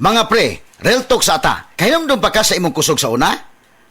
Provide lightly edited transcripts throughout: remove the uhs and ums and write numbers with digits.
Mga pre, real talk sa ata. Kailangan pa ka sa imong kusog sa una?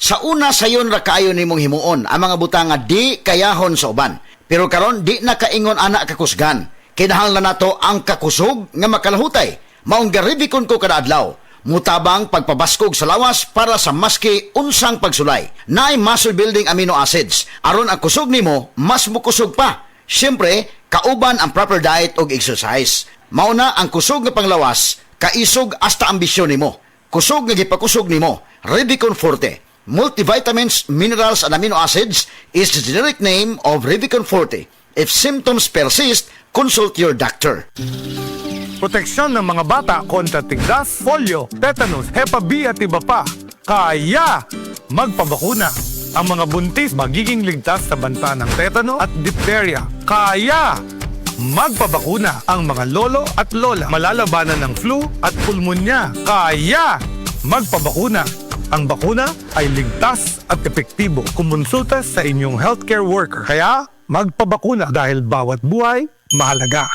Sa una sayon ra kaayo nimong himuon ang mga butang nga di kayahon sa uban. Pero karon di na kaingon ana kakusgan. Kinahanglan nato ang kakusog nga makalahutay. Maong garibikon ko kada adlaw. Mutabang pagpabaskog sa lawas para sa maski unsang pagsulay. Naay muscle building amino acids. Aron ang kusog nimo mas mukusog pa. Siyempre, kauban ang proper diet og exercise. Mauna ang kusog nga panglawas, kaisog hasta ambisyon nimo. Kusog nga gipakusog nimo, Revicon Forte. Multivitamins, minerals, and amino acids is the generic name of Revicon Forte. If symptoms persist, consult your doctor. Proteksyon ng mga bata kontra tigdas, polio, tetanus, Hepa B at iba pa. Kaya magpabakuna. Ang mga buntis magiging ligtas sa banta ng tetano at diphtheria. Kaya magpabakuna. Ang mga lolo at lola malalabanan ng flu at pulmonya. Kaya magpabakuna. Ang bakuna ay ligtas at epektibo. Kumonsulta sa inyong healthcare worker. Kaya magpabakuna dahil bawat buhay mahalaga.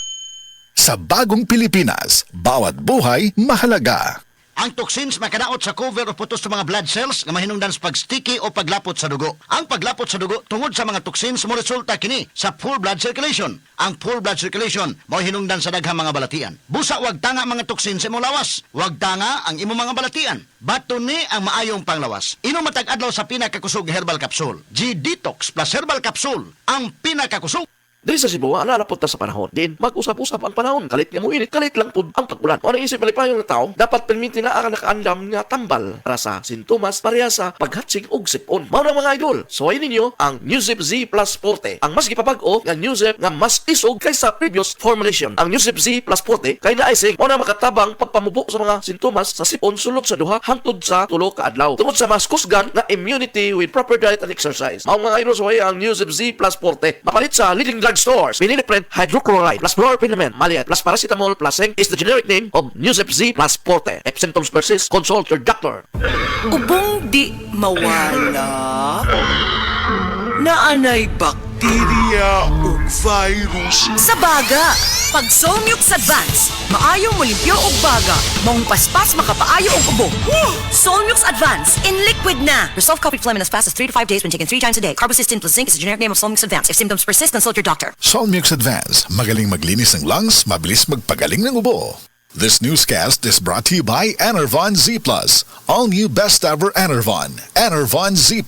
Sa bagong Pilipinas, bawat buhay mahalaga. Ang toxins makadaot sa cover o putos sa mga blood cells nga mahinungdan sa pagsticky o paglapot sa dugo. Ang paglapot sa dugo tungod sa mga toxins mo resulta kini sa full blood circulation. Ang full blood circulation mao hinungdan sa daghang mga balatian. Busa wag tanga mga toxins sa imong lawas. Wag tanga ang imong mga balatian. Baton ni ang maayong panglawas. Inom matag adlaw sa pinakakusog herbal capsule. G-Detox plus herbal capsule ang pinakakusog. Dahil sa Cebu, naarapot na sa panahon. Din, mag-usap-usap ang panahon. Kalit nga mo init, kalit lang po ang pagbulan. O naisip malipayong na tao, dapat permitin na ang nakaandam nga tambal para sa sintomas pareha sa paghatsig og sipon. Mao na mga idol, suwayin ninyo ang Newzip Z Plus Forte. Ang mas gipabag-o nga Newzip nga mas isog kaysa previous formulation. Ang Newzip Z Plus Forte kay naisig mao na makatabang pagpamubo sa mga sintomas sa sipon sulod sa duha hangtod sa 3 ka adlaw. Tungod sa mas kusgan na immunity with proper diet and exercise. Mao mga idol, suwayin ang Newzip Z Plus Forte. Mapalit sa leading drug stores. Vinylipren hydrochloride plus fluorphenamine maliat plus paracetamol plus zinc is the generic name of Newzip Z Plus Forte. If symptoms persist, consult your doctor. Ubong di mawala, naanay bakterya o virus. Sa baga, pag Solmux Advance, maayo mo limpyo og baga, maong paspas makapaayo og ubo. Solmux Advance, in liquid na. Resolve coffee phlegm in as fast as 3 to 5 days when taken 3 times a day. Carbocisteine plus zinc is the generic name of Solmux Advance. If symptoms persist, consult your doctor. Solmux Advance, magaling maglinis ng lungs, mabilis magpagaling ng ubo. This newscast is brought to you by Enervon Z+. All new best ever Enervon. Enervon Z+.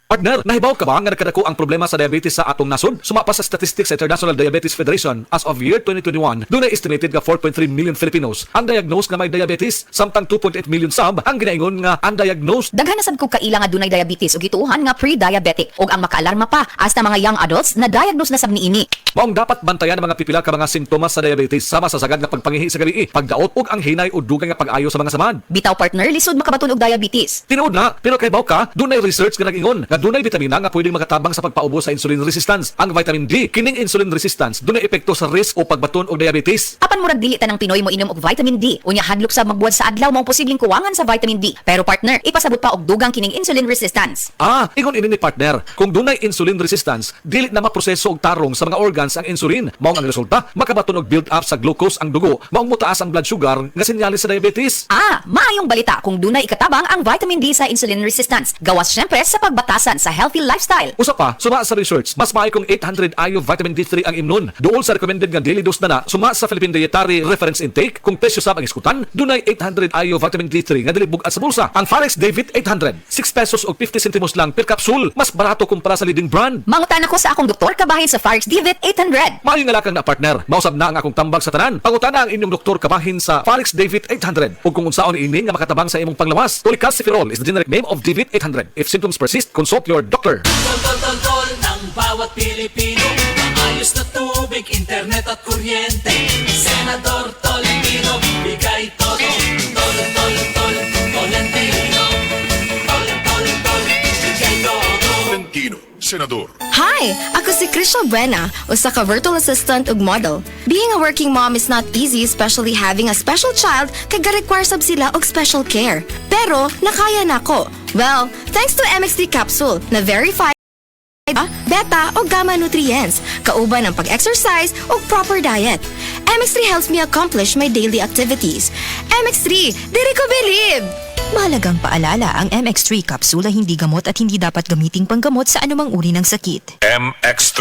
Partner, nahibaw ka ba nga nagkadako ang problema sa diabetes sa atong nasod? Sumapa sa statistics sa International Diabetes Federation as of year 2021, doon ay estimated nga 4.3 million Filipinos ang diagnosed nga may diabetes, samtang 2.8 million sab ang ginaingon nga undiagnosed. Daghan na sad kog kaila nga dunay diabetes ug gituohan nga pre-diabetic ug ang makaalarma pa hasta mga young adults na diagnose na sab niini. Maong dapat bantayan ang mga pipila ka mga sintomas sa diabetes sama sa sagad nga pagpangihi sa gabii, pagdaot ug ang hinay o dugay nga pag-ayo sa mga samad. Bitaw partner, lisod makabaton og diabetes. Tinuod na, pero kay ka, dunay research nga nag-ingon nga dunay vitamina nga pwedeng makatabang sa pagpaubo sa insulin resistance. Ang vitamin D, kining insulin resistance, dunay epekto sa risk o pagbaton og diabetes. Apan murag dili tanang Pinoy mo inom og vitamin D. Unya hadlok sa magbuwad sa adlaw mao posibleng kuwangan sa vitamin D. Pero partner, ipasabot pa og dugang kining insulin resistance. Ingon ini ni partner, kung dunay insulin resistance, dili na maproseso og tarong sa mga organs ang insulin. Maong ang resulta, makabaton og build up sa glucose ang dugo. Maong mutaas ang blood sugar nga senyales sa diabetes. Maayong balita kung dunay ikatabang ang vitamin D sa insulin resistance. Gawas syempre sa pagbatasan sa healthy lifestyle. Usa pa, suma sa research, mas maayo kung 800 IU vitamin D3 ang imnon. Duol sa recommended nga daily dose na suma sa Philippine Dietary Reference Intake, kung presyo sab ang iskutan, dunay 800 IU vitamin D3 nga dili bugat sa bulsa. Ang Farex David 800, 6 pesos og 50 centimos lang per capsule, mas barato kumpara sa leading brand. Mangutan ako sa akong doktor kabahin sa Farex David 800. Maayo nga lakang na partner, mausab na ang akong tambag sa tanan. Pangutana ang inyong doktor kabahin sa Farex David 800. Ug kung unsaon ini nga makatabang sa imong panglawas, Tolcalciferol is the generic name of David 800. If symptoms persist, consult your doctor. Tol ng bawat Pilipino, maayos na tubig, internet at kuryente. Senador Tolentino, bigay todo. Tolentino, bigay todo. Tolentino, Senador. Hi! Ako si Crystal Buena, usa ka virtual assistant ug model. Being a working mom is not easy, especially having a special child kay ga-require sab sila og special care. Pero nakaya nako. Well, thanks to MX3 capsule na verified beta o gamma nutrients, kauban ang pag-exercise o proper diet. MX3 helps me accomplish my daily activities. MX3. Diri ko believe. Mahalagang paalala, ang MX3 kapsula hindi gamot at hindi dapat gamiting panggamot sa anumang uri ng sakit. MX3.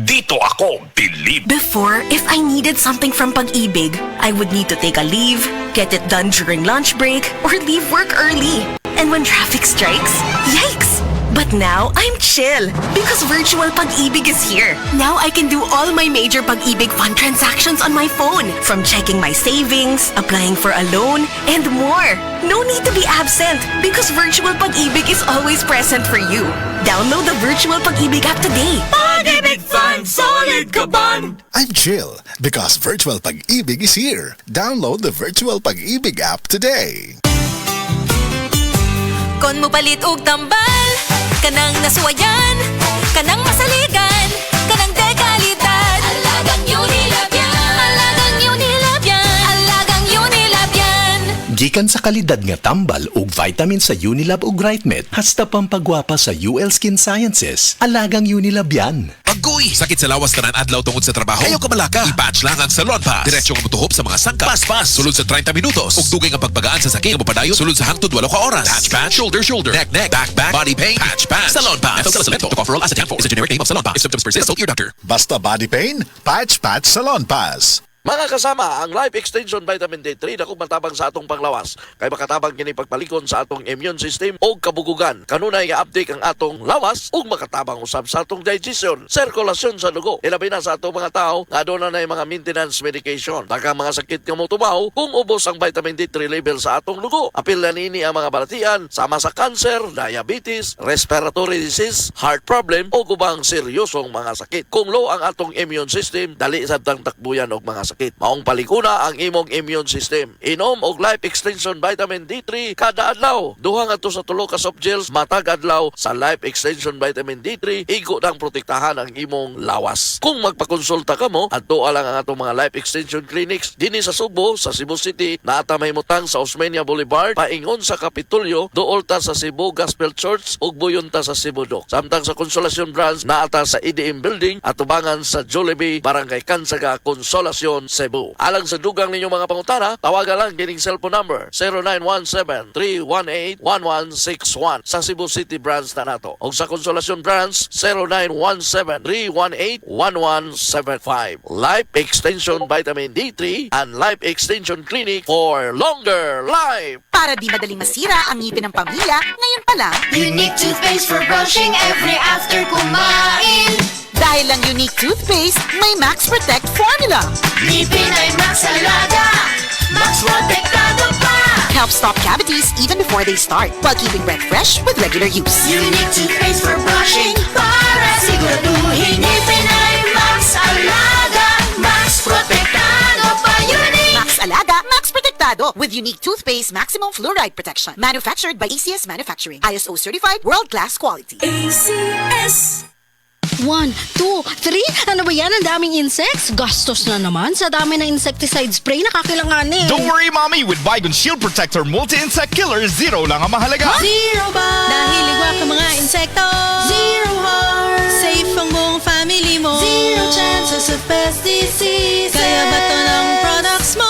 Dito ako believe. Before, if I needed something from Pag-ibig, I would need to take a leave, get it done during lunch break, or leave work early. And when traffic strikes, yikes! But now, I'm chill because virtual Pag-ibig is here. Now I can do all my major Pag-ibig fund transactions on my phone, from checking my savings, applying for a loan, and more. No need to be absent because virtual Pag-ibig is always present for you. Download the virtual Pag-ibig app today. Pag-ibig Fund, solid ka band! I'm chill because Virtual Pag-ibig is here. Download the Virtual Pag-ibig app today. Kon mo palit og tambal, kanang nasuwayan, kanang masaligan, kanang dekalidad. Alagang Unilab yan, alagang Unilab yan, alagang Unilab yan. Gikan sa kalidad nga tambal ug vitamin sa Unilab ug Brightmet, hasta pampagwapa sa UL Skin Sciences, alagang Unilab yan. Agoy! Sakit sa lawas tanan adlaw tungod sa trabaho. Ayaw ka malaka. I-patch lang ang Salon Pass. Diretso nga mutuhop sa mga sangka. Pas. Sulod sa 30 minutos. Ug dugay nga pagpagaan sa sakit nga mapadayon. Sulod sa hangtod 8 ka oras. Patch. Shoulder. Neck. Back. Body pain. Patch. Salon Pass. Tocopherol acetate is a generic name of Salon Pass. If symptoms persist, consult your doctor. Basta body pain, patch Salon Pass. Mga kasama, ang Life Extension Vitamin D3 dako matabang sa atong panglawas. Kay makatabang kini pagpalikon sa atong immune system o kabugugan. Kanunay nga update ang atong lawas ug makatabang usab sa atong digestion, sirkulasyon sa dugo. Ilabi na sa atong mga tao nga aduna na mga maintenance medication. Daghang mga sakit nga motumaw kung ubos ang vitamin D3 level sa atong dugo. Apil na nini ang mga balatian sama sa cancer, diabetes, respiratory disease, heart problem o ubang seryosong mga sakit. Kung low ang atong immune system, dali sabtang takbuyan og mga sakit. Maong palikuna ang imong immune system. Inom og Life Extension Vitamin D3 kada adlaw. Duha nga to sa 3 ka soft gels matag adlaw sa Life Extension Vitamin D3, igo nang protektahan ang imong lawas. Kung magpakonsulta ka mo, adto lang ang atong mga Life Extension Clinics dinhi sa Subo, sa Cebu City, naata mahimutang sa Osmeña Boulevard, paingon sa Kapitolyo, duol ta sa Cebu Gospel Church ug buyon ta sa Cebu Doc. Samtang sa Consolacion Branch, naata sa EDM Building at tubangan sa Jollibee, Barangay Kansaga, Consolacion, Cebu. Alang sa dugang ninyong mga pangutana, tawagan lang kining cellphone number 0917-318-1161 sa Cebu City Branch na nato. O sa Consolacion Branch 0917-318-1175. Life Extension Vitamin D3 and Life Extension Clinic for longer life. Para di madaling masira ang ngipin ng pamilya, ngayon pa lang, Unique toothpaste for brushing every after kumain. dahil ang unique toothpaste, may Max Protect formula. Ngipin ay Max Alaga, Max Protektado pa. Helps stop cavities even before they start, while keeping breath fresh with regular use. Unique toothpaste for brushing para siguraduhin. Ngipin ay Max Alaga, Max Protektado pa. Unique Max Alaga, Max Protectado with unique toothpaste maximum fluoride protection. Manufactured by ACS Manufacturing. ISO certified world-class quality. ACS. 1, 2, 3. Ano ba yan? Ang daming insects. Gastos na naman sa dami ng insecticide spray na kakailanganin. Don't worry, Mommy! With Baygon Shield Protector Multi-Insect Killer, 0 lang ang mahalaga. Zero ba? Dahil ligwak ang mga insekto. Zero harm. Safe ang buong family mo. Zero chances of pest disease. Kaya bato ng products mo.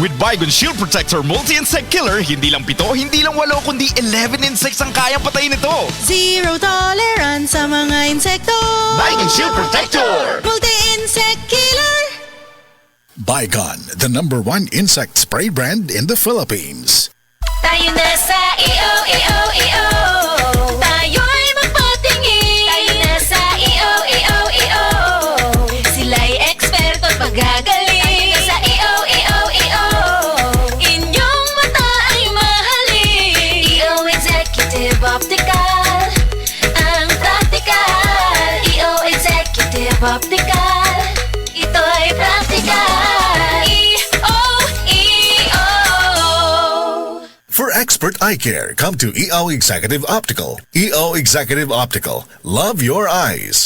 With Baygon Shield Protector Multi-Insect Killer, hindi lang 7, hindi lang 8, kundi 11 insects ang kayang patayin nito. Zero tolerance sa mga insekto. Baygon Shield Protector! Multi-insect killer. Baygon, the #1 insect spray brand in the Philippines. Tayo na sa EO. Tayo'y magpatingin. Tayo na sa EO. Sila'y eksperto at magagaling. Tayo na sa EO. Inyong mata ay mahalin. EO Executive Optical, ang practical. EO Executive Optical, ito'y practical. EO. For expert eye care, come to EO Executive Optical. EO Executive Optical. Love your eyes.